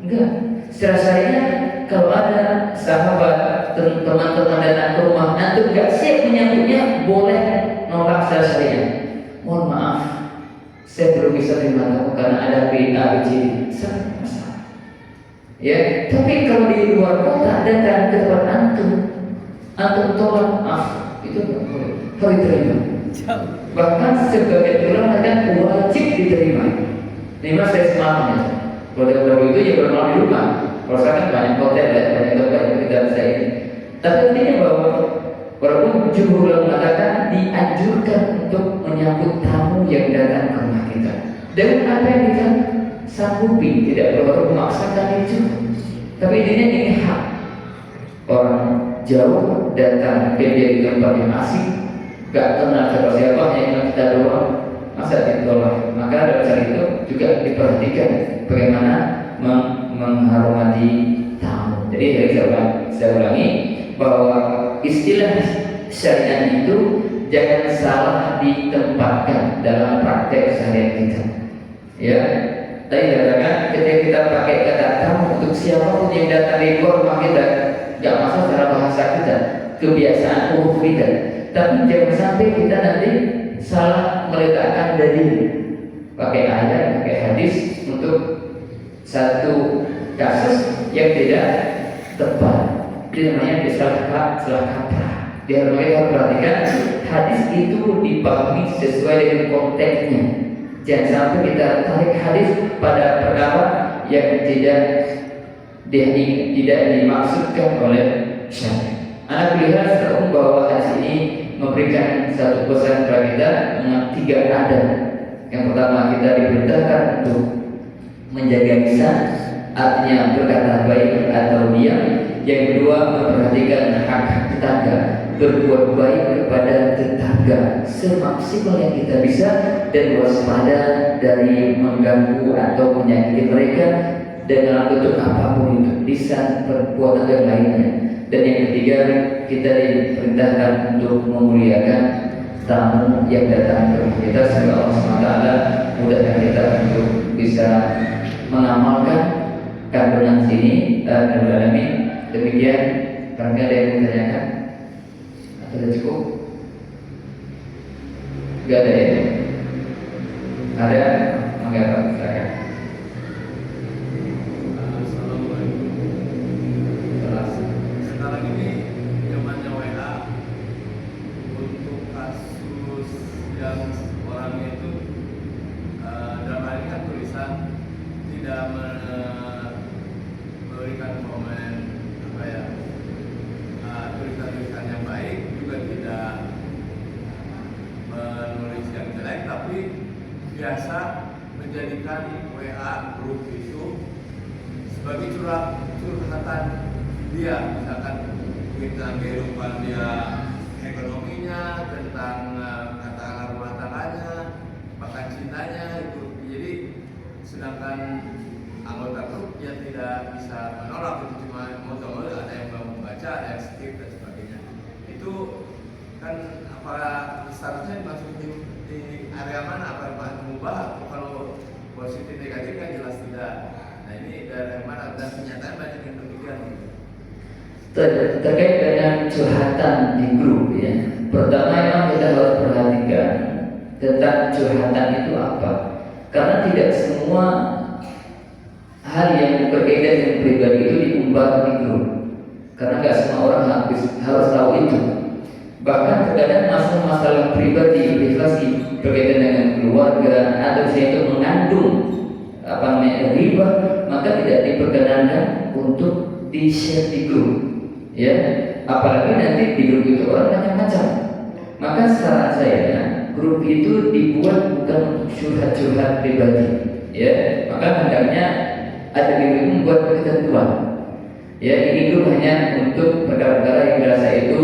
enggak. Secara syariat kalau ada sahabat teman-teman datang ke rumah, antum nggak siap menyambutnya, boleh nolak secara syariat. Mohon maaf, saya belum bisa terima tamu karena ada B.A.B.C. masalah. Ya, tapi kalau di luar kota datang ke tempat antum tolak, maaf, itu nggak boleh, harus diterima. Bahkan sebagai ulama kan wajib diterima. Ini mas saya semalam ya. Kalau itu ya bermalam di rumah. Kalau saya kan banyak hotel ya, banyak tempat yang tidak bisa ini. Tapi artinya bahwa walaupun jumhur ulama mengatakan dianjurkan untuk menyambut tamu yang datang ke rumah kita. Dan apa yang kita sanggupi, tidak perlu memaksakan itu. Tapi intinya ini hak. Orang jauh datang ke di tempat yang asing, gak kenal siapa yang kita doang, masa ditolak. Maka dalam hal itu juga diperhatikan bagaimana menghormati tamu. Jadi saya ulangi bahwa istilah syariat itu jangan salah ditempatkan dalam praktek syariat kita. Ya, tadi katakan ketika kita pakai kata tamu untuk siapapun yang datang di luar rumah kita, gak masalah secara bahasa kita, kebiasaan uruf kita. Tapi jangan sampai kita nanti salah meletakkan dalil, pakai ayat, pakai hadis untuk satu kasus yang tidak tepat. Itu namanya salah kaprah. Dia harus perhatikan hadis itu dipahami sesuai dengan konteksnya. Jangan sampai kita tarik hadis pada perkara yang tidak dimaksudkan oleh syariat. Anak lihat sekarang bahwa hadis ini memberikan satu pesan kepada kita dengan 3 adab. Yang pertama, kita diperintahkan untuk menjaga lisan, artinya berkata baik atau diam. Yang kedua, memperhatikan hak tetangga, berbuat baik kepada tetangga semaksimal yang kita bisa, dan waspada dari mengganggu atau menyakiti mereka dengan bentuk apapun itu, lisan, perbuatan dan lainnya. Dan yang ketiga, kita diperintahkan untuk memuliakan tamu yang datang ke rumah kita. Semoga Allah SWT mudahkan kita untuk bisa mengamalkan kandungan sini dan alamin. Demikian, barangkali ada yang menanyakan atau sudah cukup? Tidak ada ya? Ada? Maka silakan. Sekarang ini zamannya WA, untuk kasus yang orangnya itu dalam hal ini kan tulisan tidak memberikan komen tulisan-tulisan yang baik, juga tidak menulis yang jelek, tapi biasa menjadikan WA grup itu sebagai curhatan dia. Misalkan kita kehidupan dia tentang katakanlah rumah tangganya, bahkan cintanya itu. Jadi sedangkan anggota grup yang tidak bisa menolak, itu cuma mau ada yang mau membaca, ada yang skip dan sebagainya. Itu kan apa seharusnya masuk di area mana, apa mubah? Kalau positif negatif kan jelas tidak. Nah ini dari mana, dan kenyataan banyak yang demikian. Terkait dengan curhatan di grup ya. Pertama memang kita harus perhatikan tentang curhatan itu apa. Karena tidak semua hal yang berkaitan dengan pribadi itu diumbar di grup. Karena nggak semua orang harus tahu itu. Bahkan terkadang masalah pribadi, privasi berkaitan dengan keluarga atau saya itu mengandung riba, maka tidak diperkenankan untuk di-share di grup. Ya, apalagi nanti di grup itu orang macam-macam. Maka saran saya, grup itu dibuat bukan untuk curhat-curhat pribadi. Ya, maka hendaknya ada di grup membuat ketentuan. Ya, ini grup hanya untuk perkara-perkara yang dirasa itu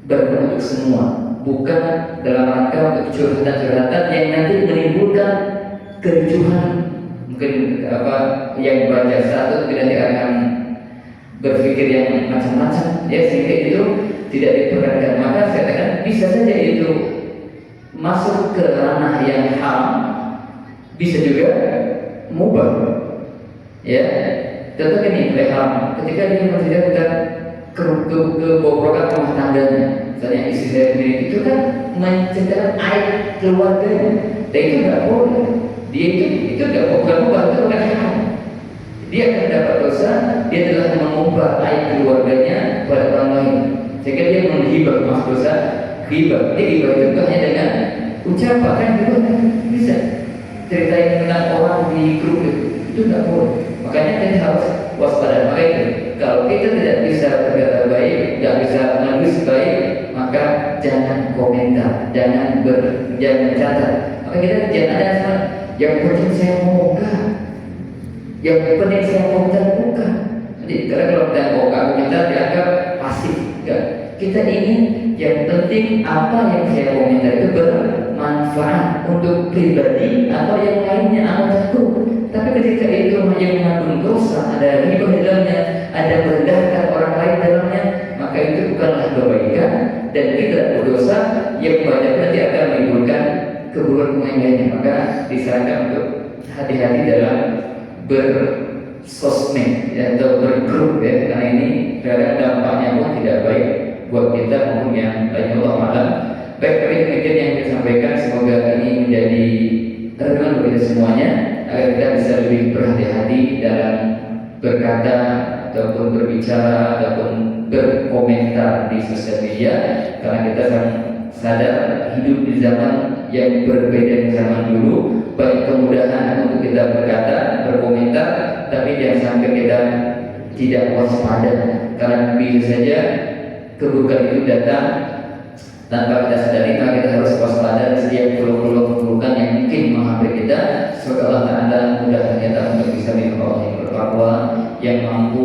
berbentuk semua, bukan dalam rangka untuk curhatan-curhatan yang nanti menimbulkan kericuhan. Mungkin yang baca satu nanti akan berpikir yang macam-macam, ya, sehingga itu tidak diperkenankan. Maka saya katakan bisa saja itu masuk ke ranah yang haram, bisa juga mubah. Ya, contoh ini haram ketika dia menceritakan kebobrokan rumah tangganya. Misalnya istri saya sendiri itu kan menceritakan aib keluarganya, dan itu nggak boleh. Dia itu nggak bukan mubah, itu bukan haram. Dia akan dapat dosa, dia telah mengubah aib keluarganya pada orang lain, sehingga dia menghibah, masuk dosa hibah. Dia hibah itu bukan hanya dengan ucapan, kan hibah bisa ceritain tentang orang di grup itu nggak boleh. Makanya kita harus waspada. Maka itu, kalau kita tidak bisa berkata baik, tidak bisa menulis baik, maka jangan komentar, jangan catat. Maka kita jangan ada yang penting saya mau yang penting saya komentar bukan. Jadi karena kalau kita mau komentar dianggap pasif. Ya. Kita ingin yang penting apa yang saya komentar itu bermanfaat untuk pribadi atau yang lainnya anggota grup. Tapi ketika itu hanya mengandung dosa, ada riba di dalamnya, ada merendahkan orang lain dalamnya, maka itu bukanlah kebaikan dan kita berdosa yang banyak nanti akan menimbulkan keburukan yang lainnya. Maka disarankan untuk hati-hati dalam bersosmed ya, atau bergrup ya, karena ini kadang dampaknya pun tidak baik buat kita maupun yang lainnya. Allah malam. Baik, tapi demikian yang saya sampaikan, semoga ini menjadi renungan bagi kita semuanya agar kita bisa lebih berhati-hati dalam berkata ataupun berbicara ataupun berkomentar di sosial media, karena kita sadar hidup di zaman yang berbeda dengan zaman dulu. Baik kemudahan untuk kita berkata, berkomentar, tapi jangan sampai kita tidak waspada, karena bisa saja keburukan itu datang tanpa kita sadari. Maka kita harus waspada setiap peluang-peluang keburukan yang mungkin menghampiri kita. Semoga Allah Ta'ala mudah kita untuk bisa menimba Allah yang bertakwa, yang mampu